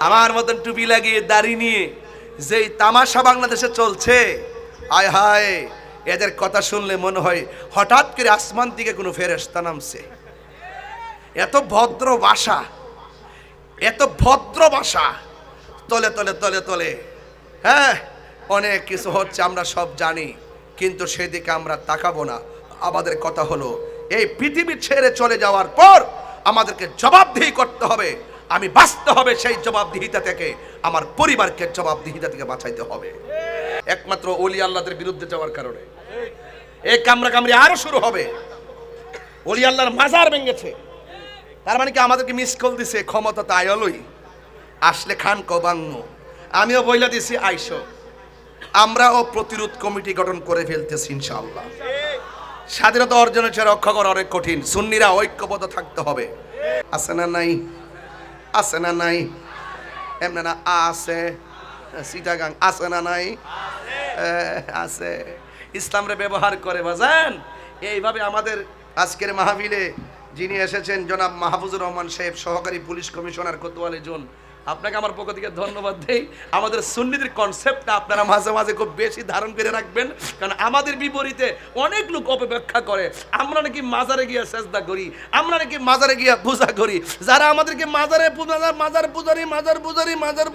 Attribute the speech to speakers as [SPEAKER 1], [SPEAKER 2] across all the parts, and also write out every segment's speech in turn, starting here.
[SPEAKER 1] আমার মতন টুপি লাগিয়ে দাড়ি নিয়ে যেই তামাশা বাংলাদেশে চলছে, আয় হায়, এদের কথা শুনলে মনে হয় হঠাৎ করে আসমান থেকে কোনো ফেরেশতা নামছে। এত ভদ্র ভাষা, এত ভদ্র ভাষা, তলে তলে তলে তলে হ্যাঁ অনেক কিছু হচ্ছে, আমরা সব জানি, কিন্তু সেদিকে আমরা তাকাবো না। আমাদের কথা হলো এই পৃথিবী ছেড়ে চলে যাওয়ার পর আমাদেরকে জবাবদিহি করতে হবে। আমি বাঁচতে হবে সেই জবাবদিহিতা থেকে, আমার পরিবারকে জবাবদিহিতা থেকে বাঁচাইতে হবে। একমাত্র ওলি আল্লাহদের বিরুদ্ধে যাওয়ার কারণে এই কামড়াকামড়ি আরো শুরু হবে। ওলি আল্লাহর মাজার ভেঙেছে, তার মানে কি আমাদেরকে মিস কল দিছে, ক্ষমতা তাই অলই আসলে খান কবাঙ্গ। আমিও বইলা দিছি আইসো, আমরাও প্রতিরোধ কমিটি গঠন করে ফেলতেছি ইনশাআল্লাহ। স্বাধীনতা অর্জনের চেয়ে রক্ষা করা অনেক কঠিন। সুন্নিরা ঐক্যবদ্ধ থাকতে হবে। আছে না নাই? আছে না নাই? এমনি না আছে। সিটাগাং আছে না নাই? আছে। ইসলামরে ব্যবহার করে বাজান। এইভাবে আমাদের আজকের মাহফিলে যিনি এসেছেন জনাব মাহফুজুর রহমান সাহেব, সহকারী পুলিশ কমিশনার কোতোয়ালি জোন, আপনাকে আমার পক্ষ থেকে ধন্যবাদ দেই। আমাদের সুন্নিদের কনসেপ্টটা আপনারা মাঝে মাঝে খুব বেশি ধারণ করে রাখবেন, কারণ আমাদের বিপরীতে অনেক লোক অপব্যাখ্যা করে আমরা নাকি মাজারে গিয়ে সেজদা করি, আমরা নাকি মাজারে গিয়ে পূজা করি। যারা আমাদেরকে মাজার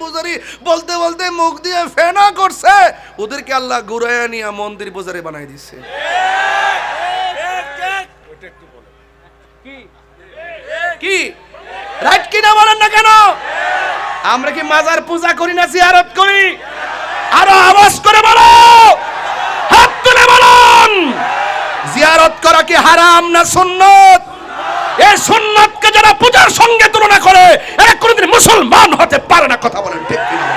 [SPEAKER 1] পূজারি বলতে বলতে মুখ দিয়ে ফেনা করছে, ওদেরকে আল্লাহ ঘুরাইয়া নিয়ে মন্দির পূজারি বানাই দিচ্ছে। কি রাইট কিনা বলেন না কেন? আমরা কি মাজার পূজা করি না জিয়ারত করি? আরো আওয়াজ করে বলো, হাত তুলে বলুন, জিয়ারত করা কি হারাম না সুন্নত? এই সুন্নতকে যারা পূজার সঙ্গে তুলনা করে এরা কোনোদিন মুসলমান হতে পারে না। কথা বলেন ঠিক কিনা?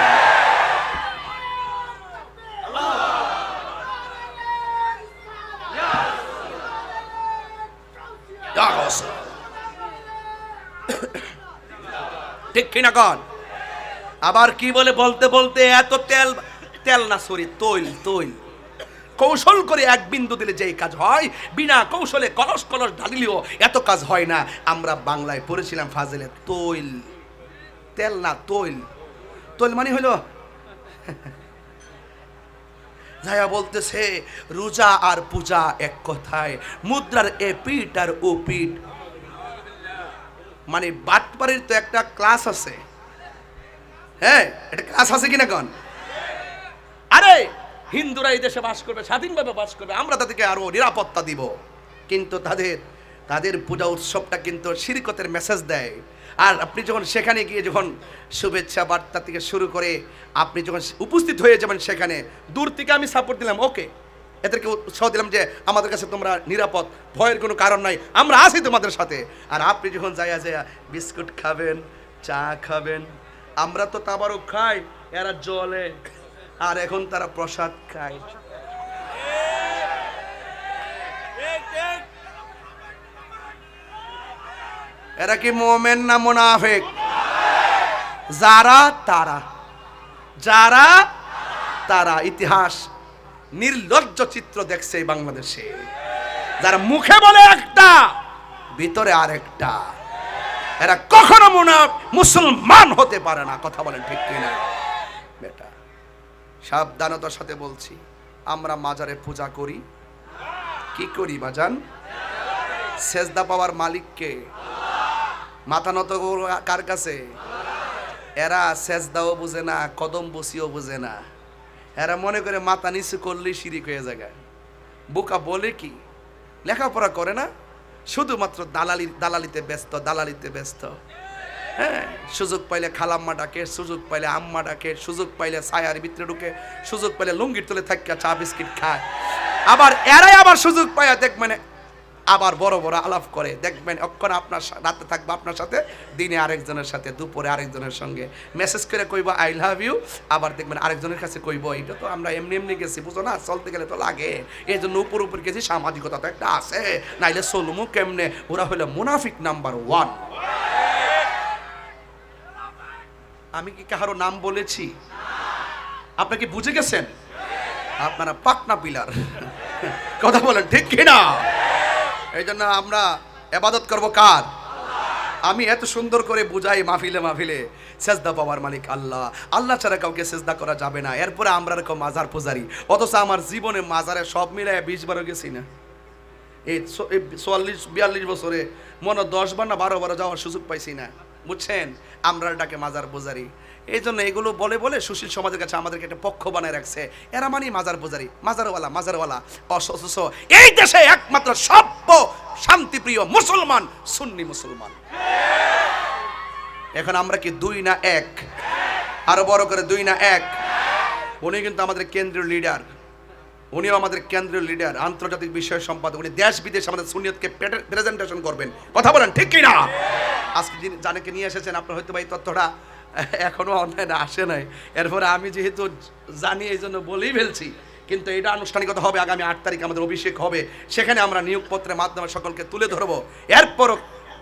[SPEAKER 1] ঠিক কিনা কন? আবার কি বলে বলতে বলতে এত তেল না সরি তৈল কৌশল করে এক বিন্দু দিলে যেই কাজ হয়, বিনা কৌশলে কলস কলস ঢালিলেও এত কাজ হয় না। আমরা বাংলায় পড়েছিলাম ফাজিলে, তেল না তৈল মানে হলো যায়া বলতেছে রোজা আর পূজা এক কথায়, মুদ্রার এ পিঠ আর ও পিঠ। মানে বাটপাড়ির তো একটা ক্লাস আছে, হ্যাঁ এটা ক্লাস আছে কিনা কন? আরে হিন্দুরা এই দেশে বাস করবে, স্বাধীনভাবে বাস করবে, আমরা তাদেরকে আরো নিরাপত্তা দিব, কিন্তু তাদের পূজা উৎসবটা কিন্তু শিরকতের মেসেজ দেয়। আর আপনি যখন সেখানে গিয়ে যখন শুভেচ্ছা বার্তা থেকে শুরু করে আপনি যখন উপস্থিত হয়ে যাবেন সেখানে, দূর থেকে আমি সাপোর্ট দিলাম, ওকে, এদেরকে উৎসাহ দিলাম যে আমাদের কাছে তোমরা নিরাপদ, ভয়ের কোনো কারণ নাই, আমরা আছি তোমাদের সাথে। আর আপনি যখন যাইয়া বিস্কুট খাবেন, চা খাবেন, আমরা তো তাবারক খাই, এরা জলে, আর এখন তারা প্রসাদ খায়। এরা কি মুমিন না মুনাফিক? যারা তারা ইতিহাস নির্লজ্জ চিত্র দেখছে এই বাংলাদেশে, যারা মুখে বলে একটা ভিতরে আরেকটা, এরা কখনো মুসলমান হতে পারে না। কথা বলেন ঠিক কিনা? বেটা সাবধানতার সাথে বলছি, আমরা মাজারে পূজা করি, কি করি বাজান? সেজদা পাওয়ার মালিককে, মাথা নত কার কাছে? এরা সেজদাও বুঝে না, কদম বসিও বুঝে না, এরা মনে করে মাথা নিচু করলেই শিরিক হয়ে যায়। বোকা বলে কি? লেখাপড়া করে না, শুধুমাত্র দালালিতে ব্যস্ত। হ্যাঁ, সুযোগ পাইলে খালাম্মা ডাকে, সুযোগ পাইলে আম্মা ডাকে, সুযোগ পাইলে ছায়ার ভিতরে ঢুকে, সুযোগ পাইলে লুঙ্গির তলে থাকিয়া চা বিস্কিট খায়। আবার এরাই আবার সুযোগ পাইয়া দেখবেন আবার বড় বড় আলাপ করে, দেখবেন অক্ষণ আপনার রাতে থাকবে আপনার সাথে, দিনে আরেকজনের সাথে, দুপুরে আরেকজনের সঙ্গে মেসেজ করে কইব আই লাভ ইউ, আবার দেখবেন আরেকজনের কাছে কইব এটা তো আমরা এমনি গেছি, বুঝো না, চলতে গেলে তো লাগে, এই জন্য উপর গেছি, সামাজিকতা তো একটা আছে, নাইলে চলমু কেমনে। ওরা হলো মুনাফিক নাম্বার 1। আমি কি কাহারো নাম বলেছি? আপনি কি বুঝে গেছেন? আপনারা পাকনা পিলার। কথা বলেন ঠিক কিনা? এই জন্য আমরা ইবাদত করবো কার? আমি এত সুন্দর করে বুঝাই মাহফিলে মাহফিলে, সেজদা পাওয়ার মালিক আল্লাহ, আল্লাহ ছাড়া কাউকে সেজদা করা যাবে না। এরপরে আমরা এরকম মাজার পূজারি, অথচ আমার জীবনে মাজারে সব মিলে 20 বারও গেছি না। এই 44-42 বছরে মনে 10 বার না 12 বার যাওয়ার সুযোগ পাইছি না, বুঝছেন? আমরা ডাকে মাজার পূজারি। এই জন্য এগুলো বলে বলে সুশীল সমাজের কাছে আমাদেরকে একটা পক্ষ বানায় রাখছে, এরা মানে মাজার পূজারি, মাজারওয়ালা। অথচ এই দেশে একমাত্র সভ্য শান্তিপ্রিয় মুসলমান সুন্নি মুসলমান। এখন আমরা কি 2 না 1? আরো বড় করে 2 না 1? উনি কিন্তু আমাদের কেন্দ্রীয় লিডার, উনিও আমাদের কেন্দ্রীয় লিডার, আন্তর্জাতিক বিষয় সম্পাদক। উনি দেশ বিদেশে আমাদের সুন্নিয়তকে প্রেজেন্টেশন করবেন। কথা বলেন ঠিক কি না? আজকে যিনি জানেকে নিয়ে এসেছেন, আপনার হয়তো এই তথ্যটা এখনো অনলাইনে আসে নাই, এরপরে আমি যেহেতু জানি এই জন্য বলেই ফেলছি। কিন্তু এটা আনুষ্ঠানিকতা হবে আগামী 8 তারিখে, আমাদের অভিষেক হবে, সেখানে আমরা নিয়োগপত্রের মাধ্যমে সকলকে তুলে ধরবো। এরপরও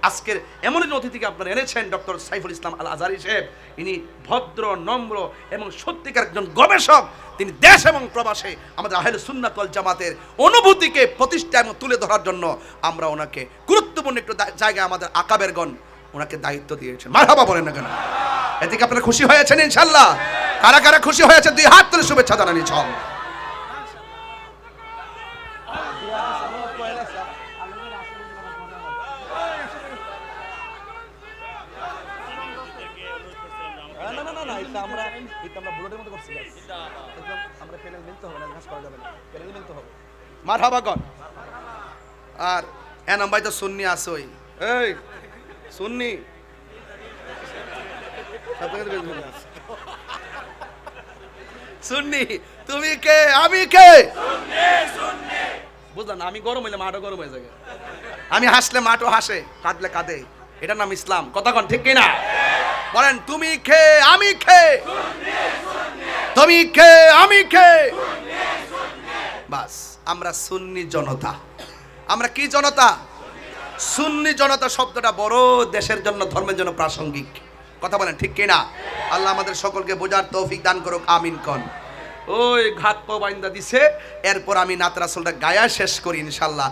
[SPEAKER 1] আজকের এমন একজন অতিথিকে আপনারা এনেছেন, ডক্টর সাইফুল ইসলাম আল আজহারী সাহেব। ইনি ভদ্র, নম্র এবং সত্যিকার একজন গবেষক। তিনি দেশ এবং প্রবাসে আমাদের আহলে সুন্নাত ওয়াল জামাতের অনুভূতিকে প্রতিষ্ঠা এবং তুলে ধরার জন্য আমরা ওনাকে গুরুত্বপূর্ণ একটু জায়গায় আমাদের আকাবেরগণ ওনাকে দায়িত্ব দিয়েছেন। মারহাবা বলেন না কেন? এদিকে আপনারা খুশি হয়েছেন ইনশাআল্লাহ? কারা কারা খুশি হয়েছে 2 হাত তুলে শুভেচ্ছা জানানি চল। মারহাবাগণ। আর এনাম ভাই তো সুন্নি আসই, এই সুন্নি সুন্নি, তুমি কে আমি কে? বুঝলাম না, আমি গরম হইলে মাঠও গরম হয়ে যায়, আমি হাসলে মাঠও হাসে, কাঁদলে কাঁদে। এটার নাম ইসলাম। কথা কন ঠিক কিনা? বলেন তুমি কে আমি কে? তুমি কে আমি কে? বাস, আমরা সুন্নি জনতা। আমরা কি জনতা? সুন্নি জনতা। শব্দটা বড় দেশের জন্য, ধর্মের জন্য প্রাসঙ্গিক। কথা বলেন ঠিক কিনা? আল্লাহ আমাদের সকলকে বোঝার তৌফিক দান করুক, আমিন কন। ওই ঘাত পা বাইন্দা দিছে, এরপর আমি নাত রাসূলটা গায়া শেষ করি ইনশাআল্লাহ।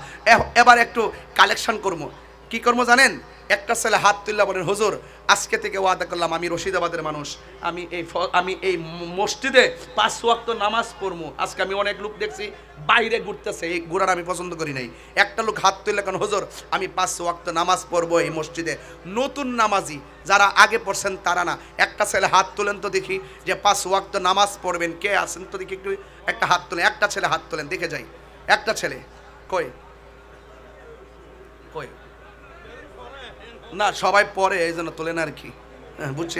[SPEAKER 1] এবার একটু কালেকশন করবো। কি করবো জানেন? একটা ছেলে হাত তুললা বলেন, হুজুর আজকে থেকে ওয়াদা করলাম, আমি রশিদাবাদের মানুষ, আমি এই মসজিদে 5 ওয়াক্ত নামাজ পড়বো। আজকে আমি অনেক লোক দেখছি বাইরে ঘুরতেছে, এই ঘোরার আমি পছন্দ করি নাই। একটা লোক হাত তুললে কেন, হুজুর আমি 5 ওয়াক্ত নামাজ পড়বো এই মসজিদে। নতুন নামাজি যারা আগে পড়ছেন তারা না। একটা ছেলে হাত তুলেন তো দেখি, যে 5 ওয়াক্ত নামাজ পড়বেন কে আছেন তো দেখি, একটু একটা হাত তোলেন। একটা ছেলে হাত তোলেন, দেখে যাই। একটা ছেলে কই কই? না, সবাই পরে এই জন্য তোলেন আর কি, বুঝছি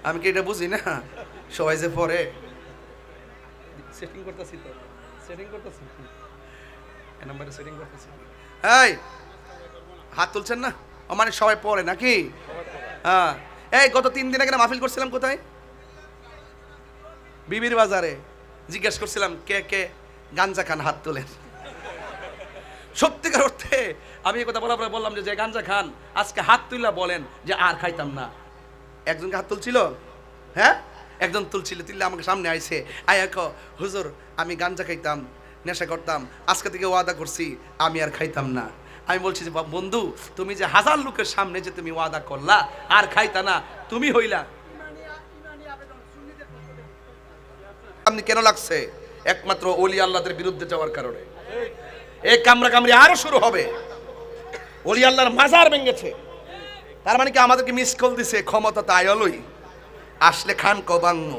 [SPEAKER 1] আমি কি এটা বুঝি না? সবাই যে পরে সেটিং করতেছি, তো সেটিং করতেছি, এই নাম্বারে সেটিং করতেছি। এই হাত তুলছেন না? ও মানে সবাই পরে নাকি? হ্যাঁ। এই গত 3 দিন আগে মাহফিল করছিলাম, কোথায়? বিবির বাজারে। জিজ্ঞেস করছিলাম কে কে গাঞ্জা খান, হাত তোলেন। সত্যিকার অর্থে আমি এই কথা বলার পরে বললাম যে গাঞ্জা খান আজকে হাত তুললা বলেন যে আর খাইতাম না। একজনকে হাত তুলছিল, হ্যাঁ একজন তুলছিল, তুললে আমাকে সামনে আইছে, আয়াকো হুজুর আমি গাঞ্জা খাইতাম, নেশা করতাম, আজকে থেকে ওয়াদা করছি আমি আর খাইতাম না। আমি বলছি যে বন্ধু, তুমি যে 1000 লোকের সামনে যে তুমি ওয়াদা করলা আর খাইতা না, তুমি হইলা আপনি কেন লাগছে? একমাত্র ওলি আল্লাহদের বিরুদ্ধে যাওয়ার কারণে। এই কামড়ি আরো শুরু হবে। ওলি আল্লাহর মাজার ভেঙেছে, তার মানে কি আমাদেরকে মিস কল দিছে, ক্ষমতা তাই অলই আসলে খান কবাঙ্গ।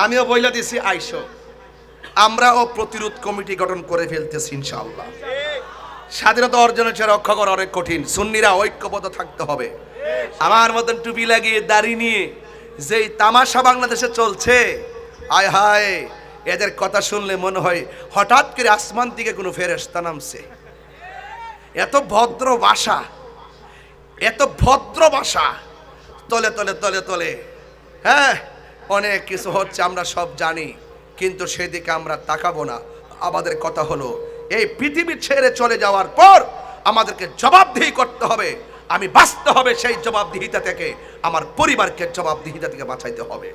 [SPEAKER 1] আমিও বইলা দিছি আইসো, আমরাও প্রতিরোধ কমিটি গঠন করে ফেলতেছি ইনশাআল্লাহ। স্বাধীনতা অর্জনের চেয়ে রক্ষা করা অনেক কঠিন। সুন্নিরা ঐক্যবদ্ধ থাকতে হবে। আমার মতন টুপি লাগিয়ে দাড়ি নিয়ে যেই তামাশা বাংলাদেশে চলছে, আয় হায়, এদের কথা শুনলে মনে হয় হঠাৎ করে আসমান থেকে কোনো ফেরেশতা নামছে। এত ভদ্র ভাষা, এত ভদ্র ভাষা, তলে তলে তলে তলে, হ্যাঁ অনেক কিছু হচ্ছে, আমরা সব জানি, কিন্তু সেদিকে আমরা তাকাবো না। আমাদের কথা হলো এই পৃথিবী ছেড়ে চলে যাওয়ার পর আমাদেরকে জবাবদিহি করতে হবে। আমি বাঁচতে হবে সেই জবাবদিহিতা থেকে, আমার পরিবারকে জবাবদিহিতা থেকে বাঁচাইতে হবে।